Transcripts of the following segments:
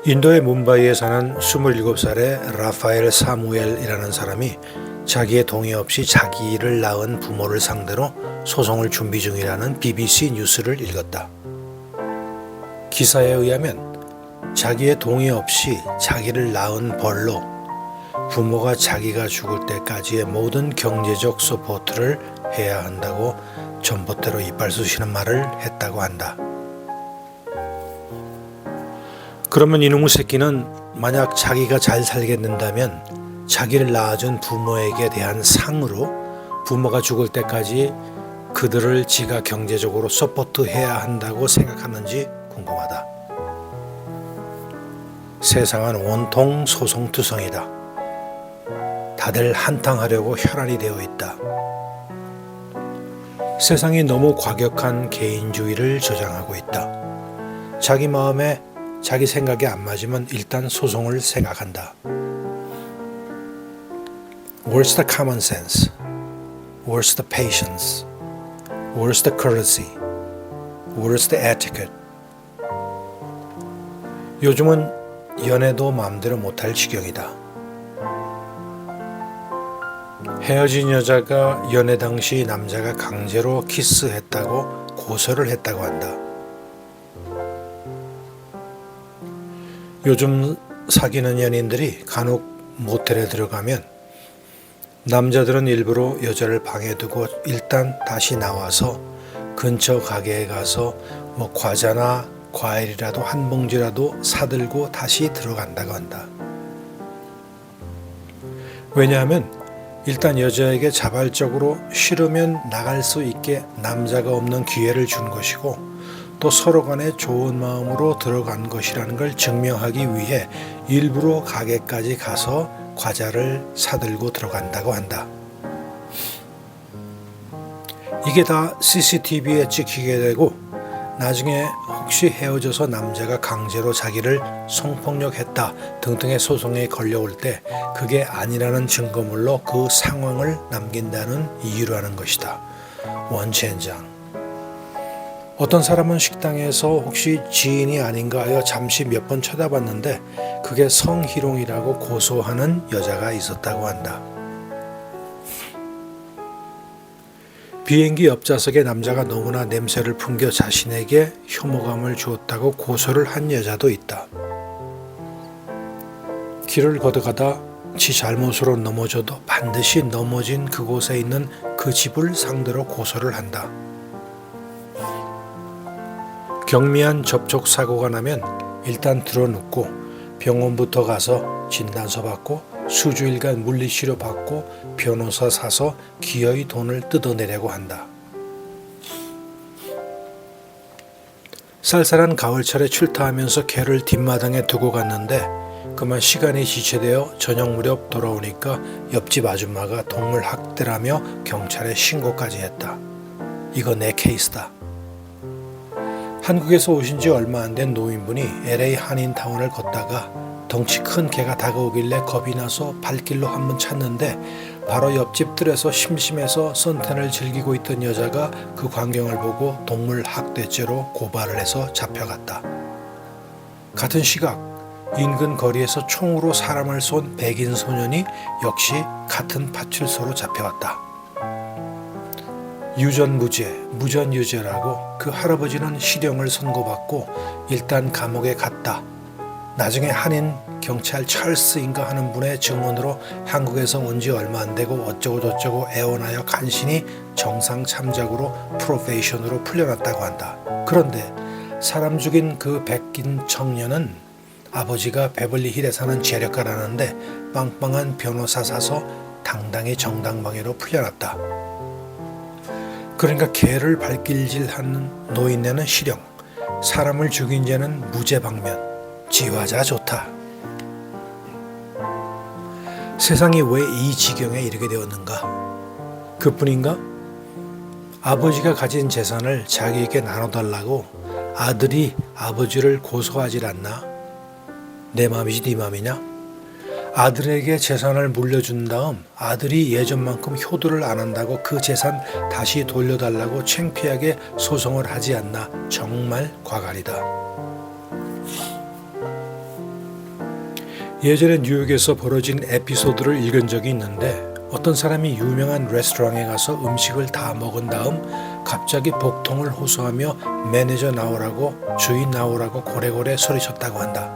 인도의 뭄바이에 사는 27살의 라파엘 사무엘이라는 사람이 자기의 동의 없이 자기를 낳은 부모를 상대로 소송을 준비 중이라는 BBC 뉴스를 읽었다. 기사에 의하면 자기의 동의 없이 자기를 낳은 벌로 부모가 자기가 죽을 때까지의 모든 경제적 서포트를 해야 한다고 전봇대로 이빨 쑤시는 말을 했다고 한다. 그러면 이놈의 새끼는 만약 자기가 잘 살게 된다면 자기를 낳아준 부모에게 대한 상으로 부모가 죽을 때까지 그들을 지가 경제적으로 서포트해야 한다고 생각하는지 궁금하다. 세상은 온통 소송투성이다. 다들 한탕하려고 혈안이 되어 있다. 세상이 너무 과격한 개인주의를 조장하고 있다. 자기 마음에 자기 생각이 안 맞으면 일단 소송을 생각한다. Where's the common sense? Where's the patience? Where's the courtesy? Where's the etiquette? 요즘은 연애도 마음대로 못할 지경이다. 헤어진 여자가 연애 당시 남자가 강제로 키스했다고 고소를 했다고 한다. 요즘 사귀는 연인들이 간혹 모텔에 들어가면 남자들은 일부러 여자를 방에 두고 일단 다시 나와서 근처 가게에 가서 과자나 과일이라도 한 봉지라도 사들고 다시 들어간다고 한다. 왜냐하면 일단 여자에게 자발적으로 싫으면 나갈 수 있게 남자가 없는 기회를 준 것이고 또 서로 간에 좋은 마음으로 들어간 것이라는 걸 증명하기 위해 일부러 가게까지 가서 과자를 사들고 들어간다고 한다. 이게 다 CCTV에 찍히게 되고 나중에 혹시 헤어져서 남자가 강제로 자기를 성폭력했다 등등의 소송에 걸려올 때 그게 아니라는 증거물로 그 상황을 남긴다는 이유로 하는 것이다. 원체현장. 어떤 사람은 식당에서 혹시 지인이 아닌가 하여 잠시 몇 번 쳐다봤는데 그게 성희롱이라고 고소하는 여자가 있었다고 한다. 비행기 옆좌석에 남자가 너무나 냄새를 풍겨 자신에게 혐오감을 주었다고 고소를 한 여자도 있다. 길을 걷어가다 지 잘못으로 넘어져도 반드시 넘어진 그곳에 있는 그 집을 상대로 고소를 한다. 경미한 접촉 사고가 나면 일단 들어눕고 병원부터 가서 진단서 받고 수주일간 물리치료 받고 변호사 사서 기어이 돈을 뜯어내려고 한다. 쌀쌀한 가을철에 출타하면서 개를 뒷마당에 두고 갔는데 그만 시간이 지체되어 저녁 무렵 돌아오니까 옆집 아줌마가 동물 학대라며 경찰에 신고까지 했다. 이거 내 케이스다. 한국에서 오신 지 얼마 안 된 노인분이 LA 한인타운을 걷다가 덩치 큰 개가 다가오길래 겁이 나서 발길로 한번 찾는데 바로 옆집 뜰에서 심심해서 선탠을 즐기고 있던 여자가 그 광경을 보고 동물 학대죄로 고발을 해서 잡혀갔다. 같은 시각 인근 거리에서 총으로 사람을 쏜 백인 소년이 역시 같은 파출소로 잡혀왔다. 유전무죄, 무전유죄라고 그 할아버지는 실형을 선고받고 일단 감옥에 갔다. 나중에 한인 경찰 찰스인가 하는 분의 증언으로 한국에서 온 지 얼마 안 되고 어쩌고저쩌고 애원하여 간신히 정상 참작으로 프로베이션으로 풀려났다고 한다. 그런데 사람 죽인 그 백인 청년은 아버지가 베벌리힐에 사는 재력가라는데 빵빵한 변호사 사서 당당히 정당방위로 풀려났다. 그러니까 개를 발길질하는 노인네는 실형, 사람을 죽인 죄는 무죄방면, 지화자 좋다. 세상이 왜 이 지경에 이르게 되었는가? 그뿐인가? 아버지가 가진 재산을 자기에게 나눠달라고 아들이 아버지를 고소하질 않나? 내 맘이지 네 맘이냐? 아들에게 재산을 물려준 다음 아들이 예전만큼 효도를 안 한다고 그 재산 다시 돌려달라고 창피하게 소송을 하지 않나? 정말 과갈이다. 예전에 뉴욕에서 벌어진 에피소드를 읽은 적이 있는데 어떤 사람이 유명한 레스토랑에 가서 음식을 다 먹은 다음 갑자기 복통을 호소하며 매니저 나오라고 주인 나오라고 고래고래 소리쳤다고 한다.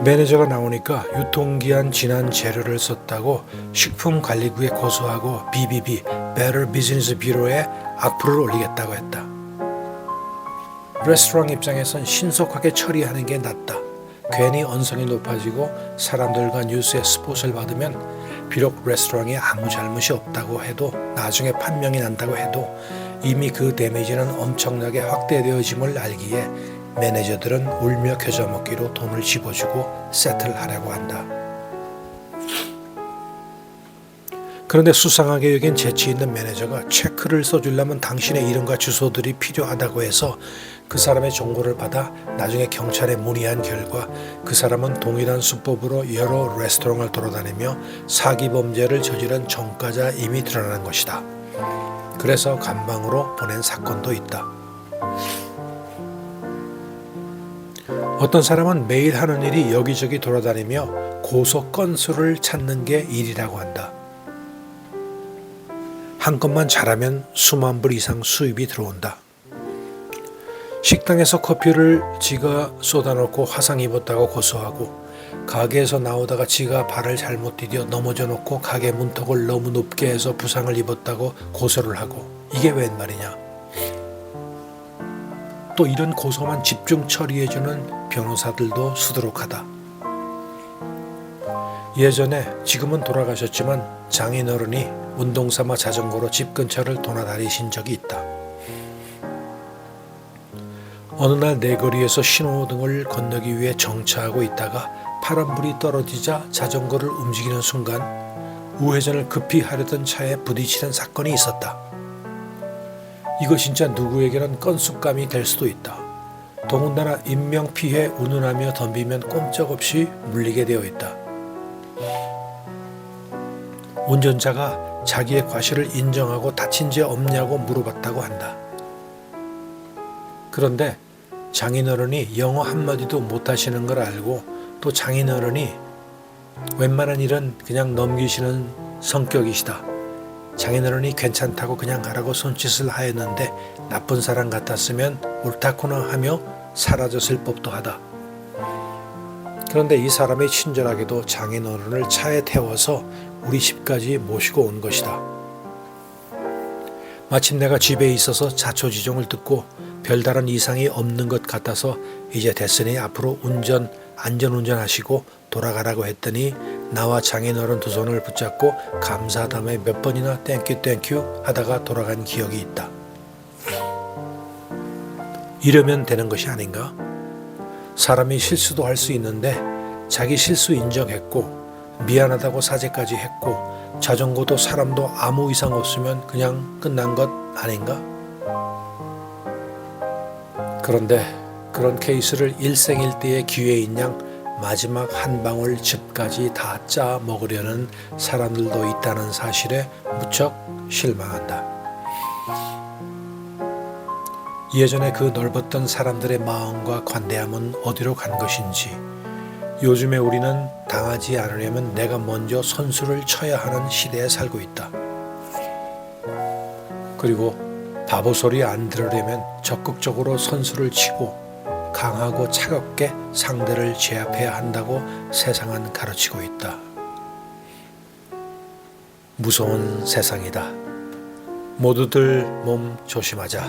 매니저가 나오니까 유통기한 지난 재료를 썼다고 식품관리국에 고소하고 BBB, Better Business Bureau에 악플을 올리겠다고 했다. 레스토랑 입장에선 신속하게 처리하는 게 낫다. 괜히 언성이 높아지고 사람들과 뉴스에 스폿을 받으면 비록 레스토랑에 아무 잘못이 없다고 해도 나중에 판명이 난다고 해도 이미 그 데미지는 엄청나게 확대되어짐을 알기에 매니저들은 울며 겨자 먹기로 돈을 집어주고 세틀하려고 한다. 그런데 수상하게 여긴 재치 있는 매니저가 체크를 써주려면 당신의 이름과 주소들이 필요하다고 해서 그 사람의 정보를 받아 나중에 경찰에 문의한 결과 그 사람은 동일한 수법으로 여러 레스토랑을 돌아다니며 사기 범죄를 저지른 전과자임이 드러난 것이다. 그래서 감방으로 보낸 사건도 있다. 어떤 사람은 매일 하는 일이 여기저기 돌아다니며 고소 건수를 찾는 게 일이라고 한다. 한 건만 잘하면 수만 불 이상 수입이 들어온다. 식당에서 커피를 지가 쏟아놓고 화상 입었다고 고소하고 가게에서 나오다가 지가 발을 잘못 디뎌 넘어져 놓고 가게 문턱을 너무 높게 해서 부상을 입었다고 고소를 하고 이게 웬 말이냐. 또 이런 고소만 집중 처리해주는 변호사들도 수두룩하다. 예전에 지금은 돌아가셨지만 장인어른이 운동삼아 자전거로 집 근처를 도나다니신 적이 있다. 어느 날 내거리에서 신호등을 건너기 위해 정차하고 있다가 파란불이 떨어지자 자전거를 움직이는 순간 우회전을 급히 하려던 차에 부딪히는 사건이 있었다. 이거 진짜 누구에게는 건숫감이 될 수도 있다. 더군다나 인명피해 운운하며 덤비면 꼼짝없이 물리게 되어 있다. 운전자가 자기의 과실을 인정하고 다친 지 없냐고 물어봤다고 한다. 그런데 장인어른이 영어 한마디도 못하시는 걸 알고 또 장인어른이 웬만한 일은 그냥 넘기시는 성격이시다. 장인어른이 괜찮다고 그냥 하라고 손짓을 하였는데 나쁜 사람 같았으면 옳다구나 하며 사라졌을 법도 하다. 그런데 이 사람이 친절하게도 장인어른을 차에 태워서 우리 집까지 모시고 온 것이다. 마침 내가 집에 있어서 자초지종을 듣고 별다른 이상이 없는 것 같아서 이제 됐으니 앞으로 안전운전하시고 돌아가라고 했더니 나와 장인어른 두 손을 붙잡고 감사하다며 몇 번이나 땡큐 하다가 돌아간 기억이 있다. 이러면 되는 것이 아닌가? 사람이 실수도 할 수 있는데 자기 실수 인정했고 미안하다고 사죄까지 했고 자전거도 사람도 아무 이상 없으면 그냥 끝난 것 아닌가? 그런데 그런 케이스를 일생일대의 기회인 양 마지막 한 방울 즙까지 다 짜 먹으려는 사람들도 있다는 사실에 무척 실망한다. 예전에 그 넓었던 사람들의 마음과 관대함은 어디로 간 것인지 요즘에 우리는 당하지 않으려면 내가 먼저 선수를 쳐야 하는 시대에 살고 있다. 그리고 바보 소리 안 들으려면 적극적으로 선수를 치고 강하고 차갑게 상대를 제압해야 한다고 세상은 가르치고 있다. 무서운 세상이다. 모두들 몸 조심하자.